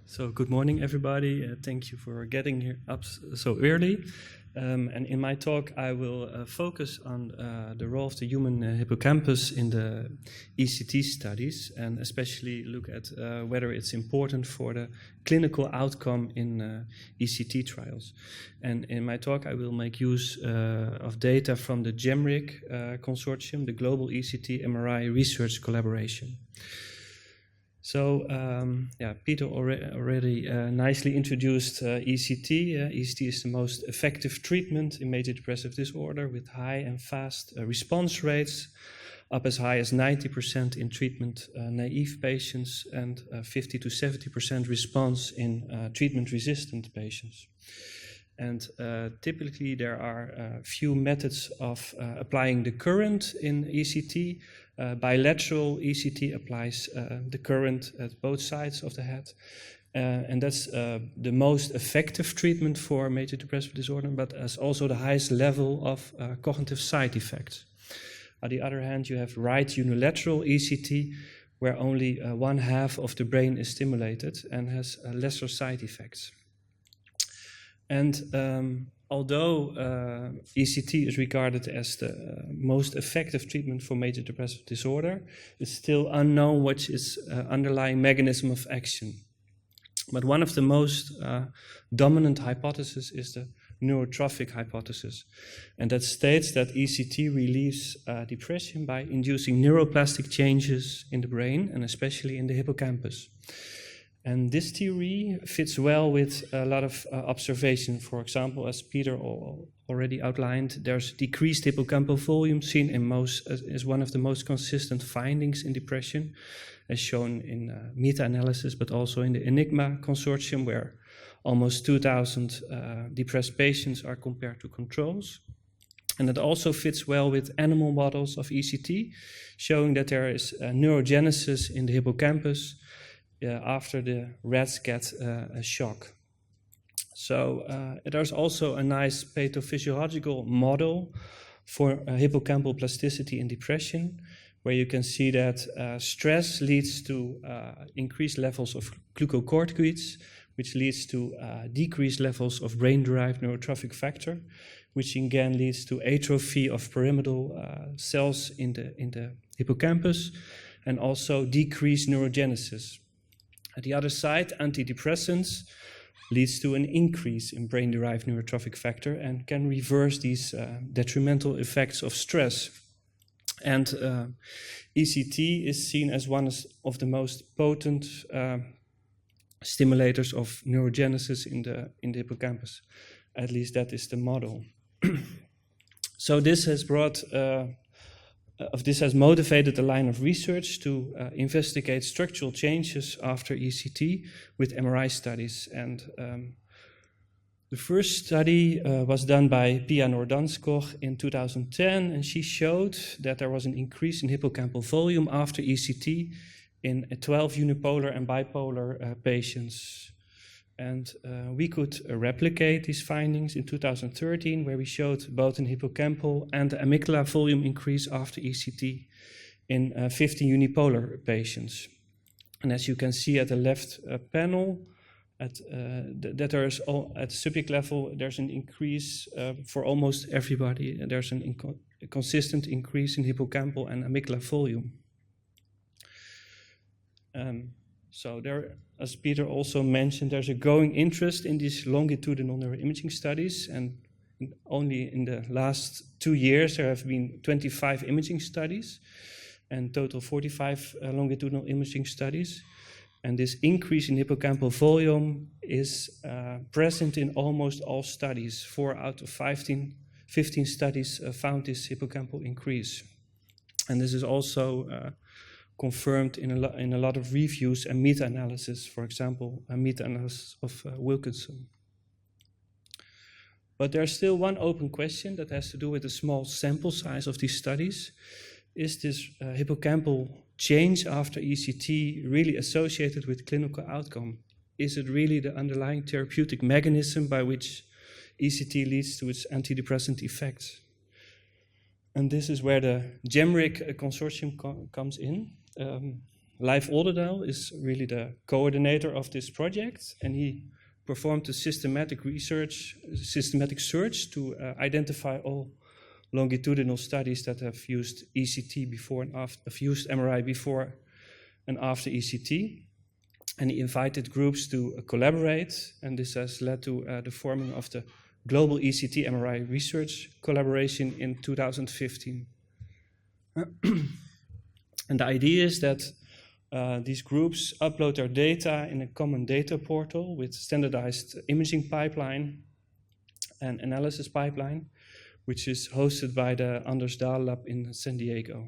So good morning, everybody. Thank you for getting here up so early. And in my talk, I will focus on the role of the human hippocampus in the ECT studies, and especially look at whether it's important for the clinical outcome in ECT trials. And in my talk, I will make use of data from the GEMRIC consortium, the Global ECT MRI Research Collaboration. So, Peter already nicely introduced ECT. ECT is the most effective treatment in major depressive disorder with high and fast response rates, up as high as 90% in treatment-naive patients and 50 to 70% response in treatment-resistant patients. And typically there are few methods of applying the current in ECT. Bilateral ECT applies the current at both sides of the head. And that's the most effective treatment for major depressive disorder, but has also the highest level of cognitive side effects. On the other hand, you have right unilateral ECT, where only one half of the brain is stimulated and has lesser side effects. And although ECT is regarded as the most effective treatment for major depressive disorder, it's still unknown what is underlying mechanism of action. But one of the most dominant hypotheses is the neurotrophic hypothesis, and that states that ECT relieves depression by inducing neuroplastic changes in the brain, and especially in the hippocampus. And this theory fits well with a lot of observation. For example, as Peter already outlined, there's decreased hippocampal volume seen in as one of the most consistent findings in depression, as shown in meta-analysis, but also in the Enigma consortium, where almost 2,000 depressed patients are compared to controls. And it also fits well with animal models of ECT, showing that there is neurogenesis in the hippocampus after the rats get a shock. So there's also a nice pathophysiological model for hippocampal plasticity in depression, where you can see that stress leads to increased levels of glucocorticoids, which leads to decreased levels of brain-derived neurotrophic factor, which again leads to atrophy of pyramidal cells in the hippocampus, and also decreased neurogenesis. At the other side, antidepressants leads to an increase in brain-derived neurotrophic factor and can reverse these detrimental effects of stress. And ECT is seen as one of the most potent stimulators of neurogenesis in the hippocampus. At least that is the model. So this has this has motivated a line of research to investigate structural changes after ECT with MRI studies. And the first study was done by Pia Nordanskog in 2010, and she showed that there was an increase in hippocampal volume after ECT in 12 unipolar and bipolar patients. And we could replicate these findings in 2013, where we showed both an hippocampal and the amygdala volume increase after ECT in 15 unipolar patients. And as you can see at the left panel, that there is at subject level, there's an increase for almost everybody. There's a consistent increase in hippocampal and amygdala volume. So there, as Peter also mentioned, there's a growing interest in these longitudinal neuroimaging studies, and only in the last 2 years there have been 25 imaging studies and total 45 longitudinal imaging studies. And this increase in hippocampal volume is present in almost all studies. 4 out of 15 studies found this hippocampal increase. And this is also confirmed in a lot of reviews and meta-analysis, for example, a meta-analysis of Wilkinson. But there's still one open question that has to do with the small sample size of these studies. Is this hippocampal change after ECT really associated with clinical outcome? Is it really the underlying therapeutic mechanism by which ECT leads to its antidepressant effects? And this is where the GEMRIC consortium comes in. Leif Olderdal is really the coordinator of this project, and he performed a systematic search to identify all longitudinal studies that have used ECT before and after, have used MRI before and after ECT. And he invited groups to collaborate, and this has led to the forming of the Global ECT MRI Research Collaboration in 2015. And the idea is that these groups upload their data in a common data portal with standardized imaging pipeline and analysis pipeline, which is hosted by the Anders Dahl Lab in San Diego.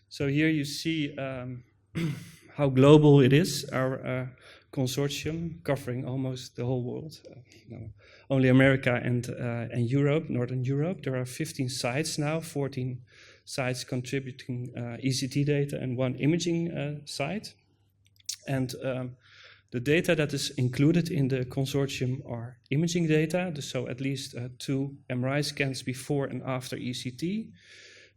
So here you see how global it is, our consortium covering almost the whole world. Only America and Europe, Northern Europe. There are 15 sites now, 14 sites contributing ECT data and 1 imaging site. And the data that is included in the consortium are imaging data, so at least 2 MRI scans before and after ECT.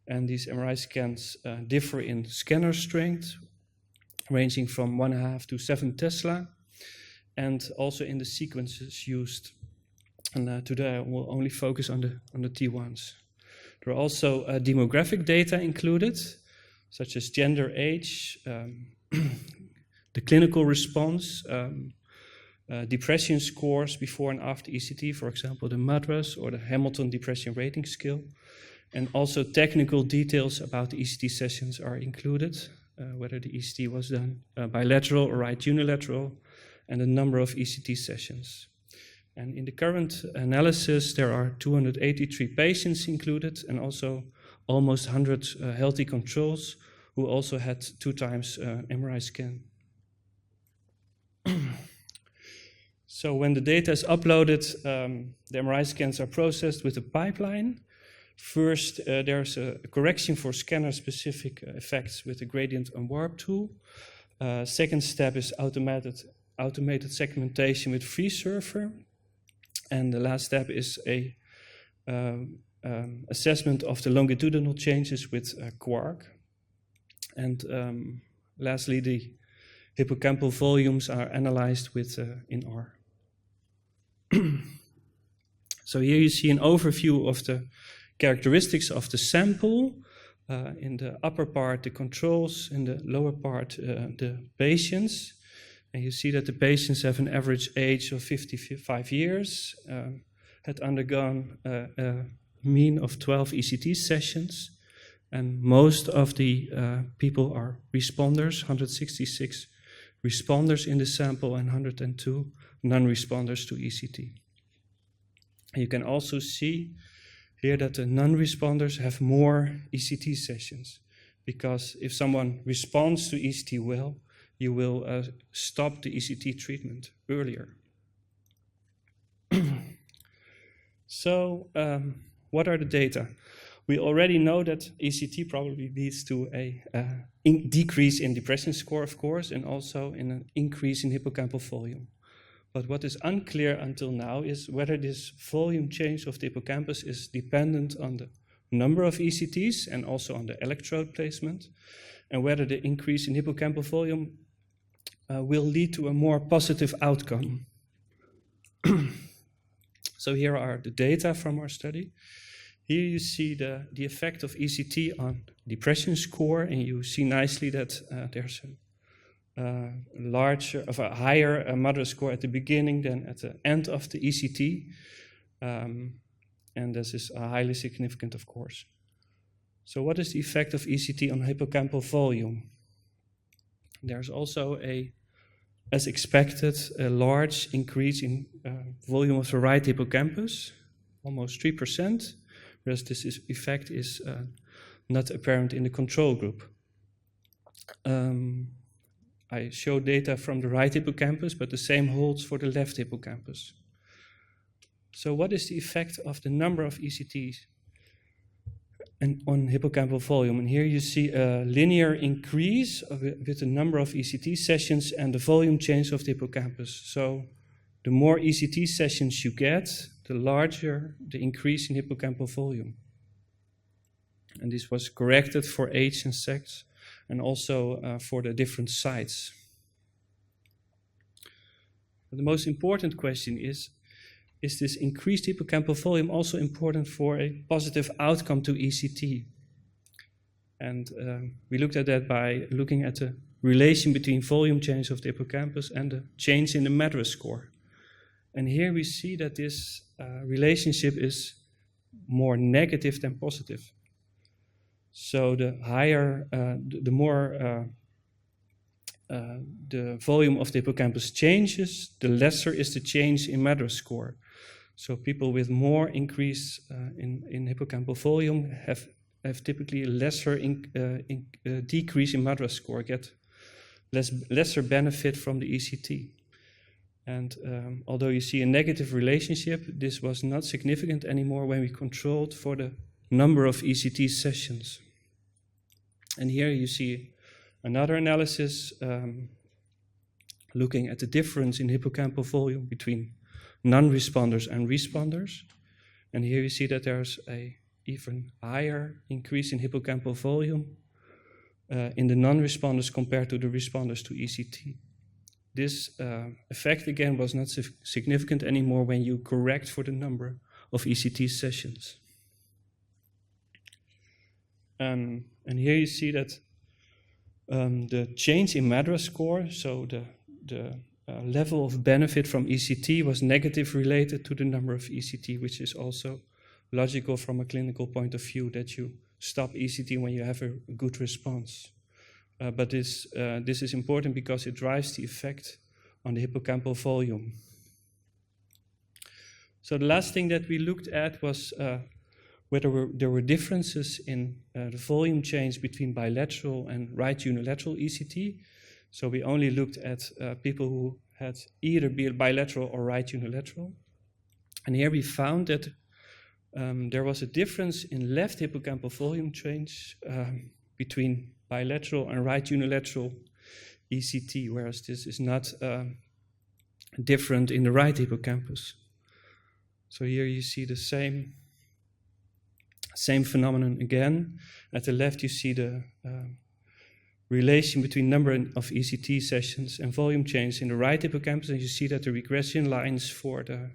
And these MRI scans differ in scanner strength, ranging from 1.5 to 7 Tesla, and also in the sequences used. And today I will only focus on the T1s. There are also demographic data included, such as gender, age, the clinical response, depression scores before and after ECT, for example, the MADRS or the Hamilton Depression Rating Scale. And also technical details about the ECT sessions are included, whether the ECT was done bilateral or right unilateral, and the number of ECT sessions. And in the current analysis, there are 283 patients included, and also almost 100 healthy controls who also had 2 times MRI scan. So when the data is uploaded, the MRI scans are processed with a pipeline. First, there's a correction for scanner-specific effects with the gradient and warp tool. Second step is automated segmentation with FreeSurfer. And the last step is a assessment of the longitudinal changes with Quark. And lastly, the hippocampal volumes are analyzed with in R. So here you see an overview of the characteristics of the sample. In the upper part, the controls, in the lower part, the patients. And you see that the patients have an average age of 55 years, had undergone a mean of 12 ECT sessions, and most of the people are responders, 166 responders in the sample and 102 non-responders to ECT. And you can also see here that the non-responders have more ECT sessions, because if someone responds to ECT well, you will stop the ECT treatment earlier. So, what are the data? We already know that ECT probably leads to a decrease in depression score, of course, and also in an increase in hippocampal volume. But what is unclear until now is whether this volume change of the hippocampus is dependent on the number of ECTs and also on the electrode placement, and whether the increase in hippocampal volume will lead to a more positive outcome. So here are the data from our study. Here you see the effect of ECT on depression score, and you see nicely that there's a higher MADRS score at the beginning than at the end of the ECT, and this is highly significant, of course. So what is the effect of ECT on hippocampal volume? There's also as expected, a large increase in volume of the right hippocampus, almost 3%, whereas this effect is not apparent in the control group. I show data from the right hippocampus, but the same holds for the left hippocampus. So what is the effect of the number of ECTs on hippocampal volume? And here you see a linear increase with the number of ECT sessions and the volume change of the hippocampus. So the more ECT sessions you get, the larger the increase in hippocampal volume. And this was corrected for age and sex, and also for the different sites. But the most important question is this increased hippocampal volume also important for a positive outcome to ECT? And we looked at that by looking at the relation between volume change of the hippocampus and the change in the MADRS score. And here we see that this relationship is more negative than positive. So the higher, the more the volume of the hippocampus changes, the lesser is the change in MADRS score. So people with more increase in hippocampal volume have typically a lesser decrease in MADRS score, get lesser benefit from the ECT. And although you see a negative relationship, this was not significant anymore when we controlled for the number of ECT sessions. And here you see another analysis looking at the difference in hippocampal volume between non-responders and responders. And here you see that there's an even higher increase in hippocampal volume in the non-responders compared to the responders to ECT. This effect again was not significant anymore when you correct for the number of ECT sessions. And here you see that the change in MADRS score, so the level of benefit from ECT was negative related to the number of ECT, which is also logical from a clinical point of view that you stop ECT when you have a good response. But this is important because it drives the effect on the hippocampal volume. So the last thing that we looked at was whether there were differences in the volume change between bilateral and right unilateral ECT. So we only looked at people who had either bilateral or right unilateral. And here we found that there was a difference in left hippocampal volume change between bilateral and right unilateral ECT, whereas this is not different in the right hippocampus. So here you see the same phenomenon again. At the left you see the relation between number of ECT sessions and volume change in the right hippocampus, and you see that the regression lines for the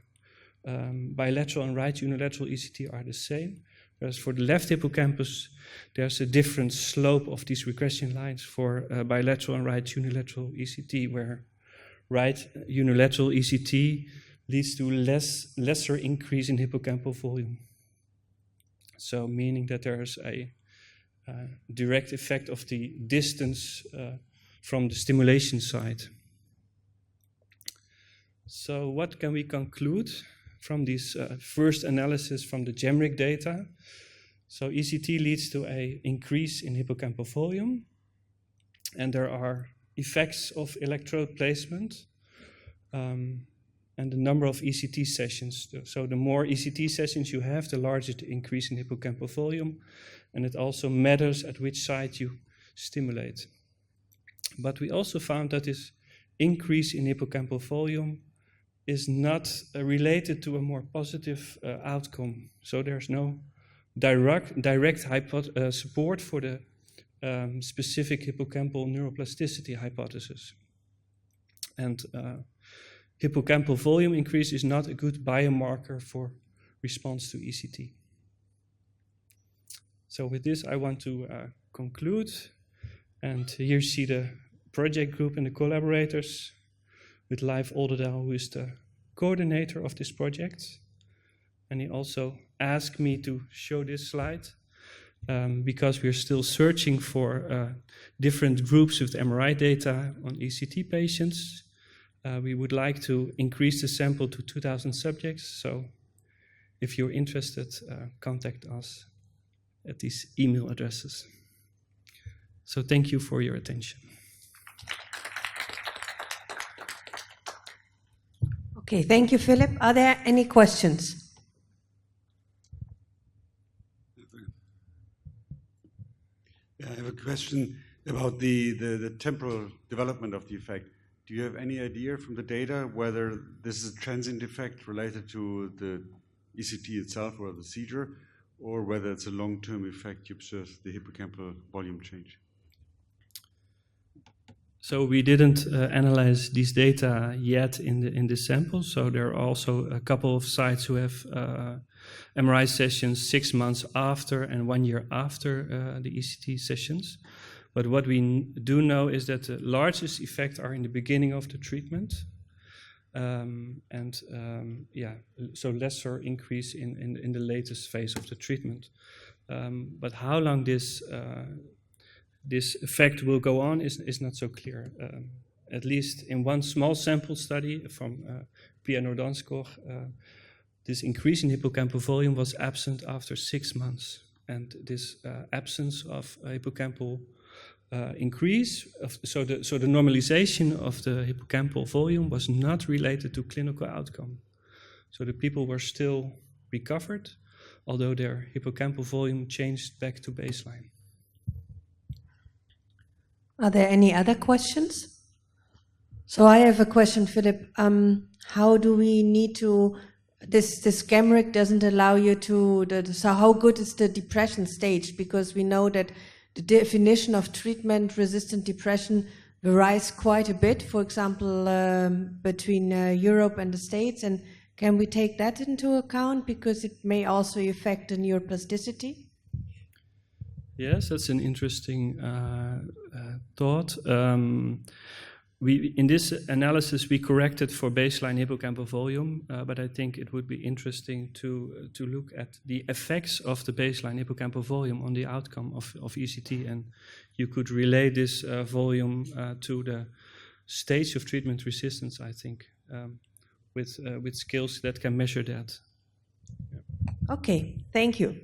bilateral and right unilateral ECT are the same. Whereas for the left hippocampus, there's a different slope of these regression lines for bilateral and right unilateral ECT, where right unilateral ECT leads to lesser increase in hippocampal volume. So meaning that there's a direct effect of the distance from the stimulation site. So what can we conclude from this first analysis from the GEMRIC data? So ECT leads to an increase in hippocampal volume, and there are effects of electrode placement and the number of ECT sessions. So the more ECT sessions you have, the larger the increase in hippocampal volume, and it also matters at which site you stimulate. But we also found that this increase in hippocampal volume is not related to a more positive outcome. So there's no direct support for the specific hippocampal neuroplasticity hypothesis. And hippocampal volume increase is not a good biomarker for response to ECT. So with this, I want to conclude. And here you see the project group and the collaborators, with Leif Oldedal, who is the coordinator of this project. And he also asked me to show this slide because we're still searching for different groups with MRI data on ECT patients. We would like to increase the sample to 2,000 subjects. So if you're interested, contact us at these email addresses. So thank you for your attention. Okay, thank you, Philip. Are there any questions? Yeah, I have a question about the temporal development of the effect. Do you have any idea from the data whether this is a transient effect related to the ECT itself or the seizure, or whether it's a long-term effect you observe the hippocampal volume change? So we didn't analyze these data yet in the sample. So there are also a couple of sites who have MRI sessions 6 months after and 1 year after the ECT sessions. But what we do know is that the largest effects are in the beginning of the treatment. So lesser increase in the latest phase of the treatment. But how long this effect will go on is not so clear. At least in one small sample study from Pia Nordanskog, this increase in hippocampal volume was absent after 6 months. And this absence of hippocampal increase, so the normalization of the hippocampal volume was not related to clinical outcome. So the people were still recovered, although their hippocampal volume changed back to baseline. Are there any other questions? So I have a question, Philip. How do we need to, this Gameric doesn't allow you to, so how good is the depression stage? Because we know that the definition of treatment-resistant depression varies quite a bit, for example, between Europe and the States. And can we take that into account because it may also affect the neuroplasticity? Yes, that's an interesting thought. In this analysis, we corrected for baseline hippocampal volume, but I think it would be interesting to look at the effects of the baseline hippocampal volume on the outcome of ECT, and you could relate this volume to the stage of treatment resistance, I think, with skills that can measure that. Okay, thank you.